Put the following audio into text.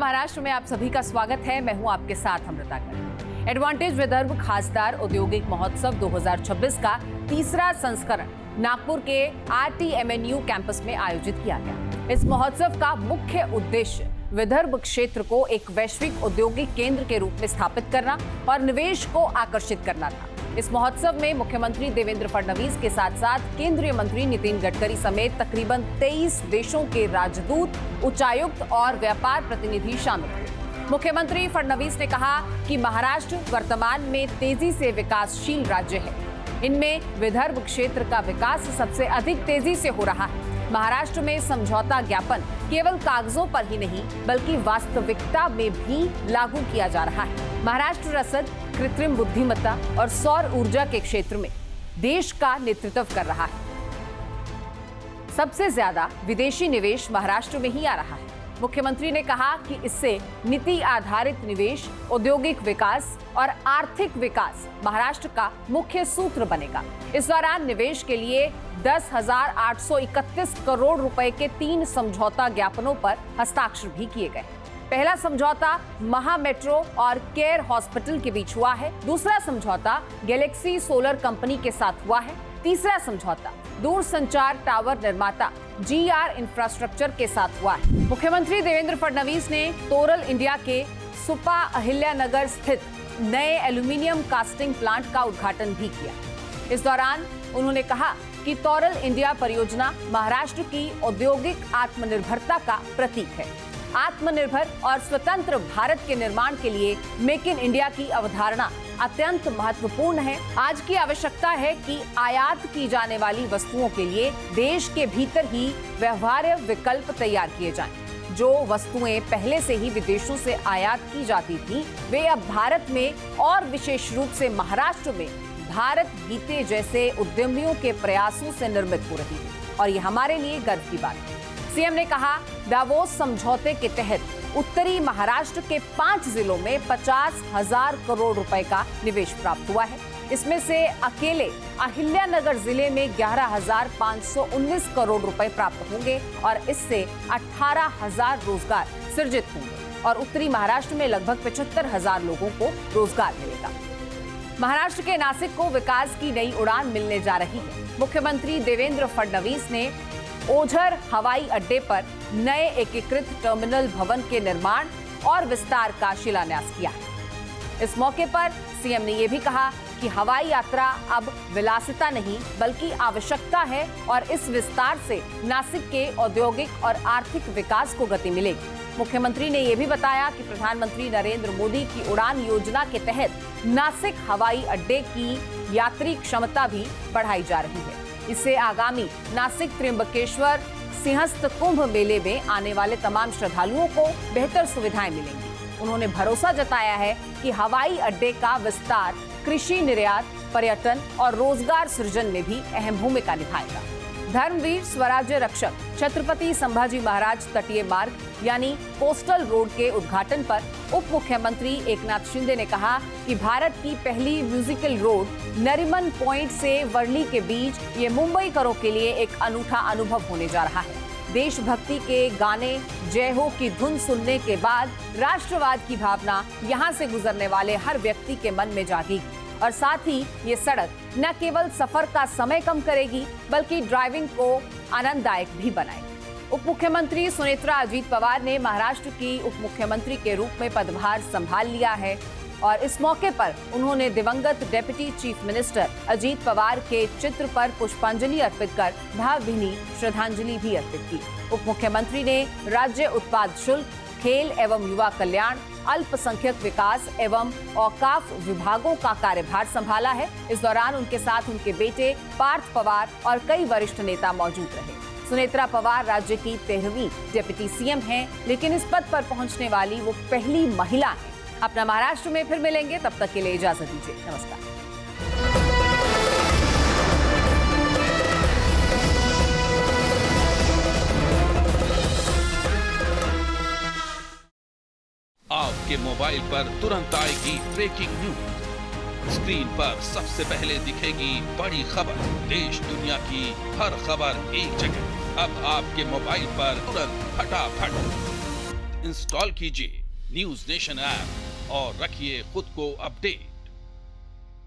महाराष्ट्र में आप सभी का स्वागत है। मैं हूं आपके साथ अमृता गर्ग। एडवांटेज विदर्भ खासदार औद्योगिक महोत्सव 2026 का तीसरा संस्करण नागपुर के RTMNU कैंपस में आयोजित किया गया। इस महोत्सव का मुख्य उद्देश्य विदर्भ क्षेत्र को एक वैश्विक औद्योगिक केंद्र के रूप में स्थापित करना और निवेश को आकर्षित करना था। इस महोत्सव में मुख्यमंत्री देवेंद्र फडणवीस के साथ साथ केंद्रीय मंत्री नितिन गडकरी समेत तकरीबन 23 देशों के राजदूत, उच्चायुक्त और व्यापार प्रतिनिधि शामिल हुए। मुख्यमंत्री फडणवीस ने कहा कि महाराष्ट्र वर्तमान में तेजी से विकासशील राज्य है। इनमें विदर्भ क्षेत्र का विकास सबसे अधिक तेजी से हो रहा है। महाराष्ट्र में समझौता ज्ञापन केवल कागजों पर ही नहीं बल्कि वास्तविकता में भी लागू किया जा रहा है। महाराष्ट्र रसद, कृत्रिम बुद्धिमत्ता और सौर ऊर्जा के क्षेत्र में देश का नेतृत्व कर रहा है। सबसे ज्यादा विदेशी निवेश महाराष्ट्र में ही आ रहा है। मुख्यमंत्री ने कहा कि इससे नीति आधारित निवेश, औद्योगिक विकास और आर्थिक विकास महाराष्ट्र का मुख्य सूत्र बनेगा। इस दौरान निवेश के लिए 10,831 करोड़ रुपए के 3 समझौता ज्ञापनों पर हस्ताक्षर भी किए गए। पहला समझौता महा मेट्रो और केयर हॉस्पिटल के बीच हुआ है। दूसरा समझौता गैलेक्सी सोलर कंपनी के साथ हुआ है। तीसरा समझौता दूरसंचार टावर निर्माता GR इंफ्रास्ट्रक्चर के साथ हुआ है। मुख्यमंत्री देवेंद्र फडणवीस ने तोरल इंडिया के सुपा अहिल्यानगर स्थित नए एल्यूमिनियम कास्टिंग प्लांट का उद्घाटन भी किया। इस दौरान उन्होंने कहा कि तोरल इंडिया परियोजना महाराष्ट्र की औद्योगिक आत्मनिर्भरता का प्रतीक है। आत्मनिर्भर और स्वतंत्र भारत के निर्माण के लिए मेक इन इंडिया की अवधारणा अत्यंत महत्वपूर्ण है। आज की आवश्यकता है कि आयात की जाने वाली वस्तुओं के लिए देश के भीतर ही व्यवहार्य विकल्प तैयार किए जाएं। जो वस्तुएं पहले से ही विदेशों से आयात की जाती थी, वे अब भारत में और विशेष रूप से महाराष्ट्र में भारत गीते जैसे उद्यमियों के प्रयासों से निर्मित हो रही है और ये हमारे लिए गर्व की बात है। सीएम ने कहा, दावोस समझौते के तहत उत्तरी महाराष्ट्र के 5 जिलों में 50,000 करोड़ रुपए का निवेश प्राप्त हुआ है। इसमें से अकेले अहिल्यानगर जिले में 11,519 करोड़ रुपए प्राप्त होंगे और इससे 18,000 रोजगार सृजित होंगे और उत्तरी महाराष्ट्र में लगभग 75,000 लोगों को रोजगार मिलेगा। महाराष्ट्र के नासिक को विकास की नई उड़ान मिलने जा रही है। मुख्यमंत्री देवेंद्र फडणवीस ने ओझर हवाई अड्डे पर नए एकीकृत टर्मिनल भवन के निर्माण और विस्तार का शिलान्यास किया है। इस मौके पर सीएम ने यह भी कहा कि हवाई यात्रा अब विलासिता नहीं बल्कि आवश्यकता है और इस विस्तार से नासिक के औद्योगिक और आर्थिक विकास को गति मिलेगी। मुख्यमंत्री ने यह भी बताया कि प्रधानमंत्री नरेंद्र मोदी की उड़ान योजना के तहत नासिक हवाई अड्डे की यात्री क्षमता भी बढ़ाई जा रही है। इससे आगामी नासिक त्र्यंबकेश्वर सिंहस्थ कुंभ मेले में आने वाले तमाम श्रद्धालुओं को बेहतर सुविधाएं मिलेंगी। उन्होंने भरोसा जताया है कि हवाई अड्डे का विस्तार कृषि निर्यात, पर्यटन और रोजगार सृजन में भी अहम भूमिका निभाएगा। धर्मवीर स्वराज्य रक्षक छत्रपति संभाजी महाराज तटीय मार्ग यानी कोस्टल रोड के उद्घाटन पर उप मुख्यमंत्री एकनाथ शिंदे ने कहा कि भारत की पहली म्यूजिकल रोड नरीमन पॉइंट से वर्ली के बीच ये मुंबईकरों के लिए एक अनूठा अनुभव होने जा रहा है। देशभक्ति के गाने, जय हो की धुन सुनने के बाद राष्ट्रवाद की भावना यहाँ से गुजरने वाले हर व्यक्ति के मन में जागेगी और साथ ही ये सड़क न केवल सफर का समय कम करेगी बल्कि ड्राइविंग को आनंददायक भी बनाएगी। उप मुख्यमंत्री सुनेत्रा अजीत पवार ने महाराष्ट्र की उप मुख्यमंत्री के रूप में पदभार संभाल लिया है और इस मौके पर उन्होंने दिवंगत deputy chief minister Ajit Pawar के चित्र पर पुष्पांजलि अर्पित कर भावभीनी श्रद्धांजलि भी अर्पित की। उप मुख्यमंत्री ने राज्य उत्पाद शुल्क, खेल एवं युवा कल्याण, अल्पसंख्यक विकास एवं औकाफ विभागों का कार्यभार संभाला है। इस दौरान उनके साथ उनके बेटे पार्थ पवार और कई वरिष्ठ नेता मौजूद रहे। सुनेत्रा पवार राज्य की 13वीं डिप्टी सीएम हैं, लेकिन इस पद पर पहुंचने वाली वो पहली महिला है। अपना महाराष्ट्र में फिर मिलेंगे, तब तक के लिए इजाजत दीजिए। नमस्कार। आपके मोबाइल पर तुरंत आएगी ब्रेकिंग न्यूज। स्क्रीन पर सबसे पहले दिखेगी बड़ी खबर। देश दुनिया की हर खबर एक जगह। अब आपके मोबाइल पर तुरंत फटाफट इंस्टॉल कीजिए न्यूज नेशन ऐप और रखिए खुद को अपडेट।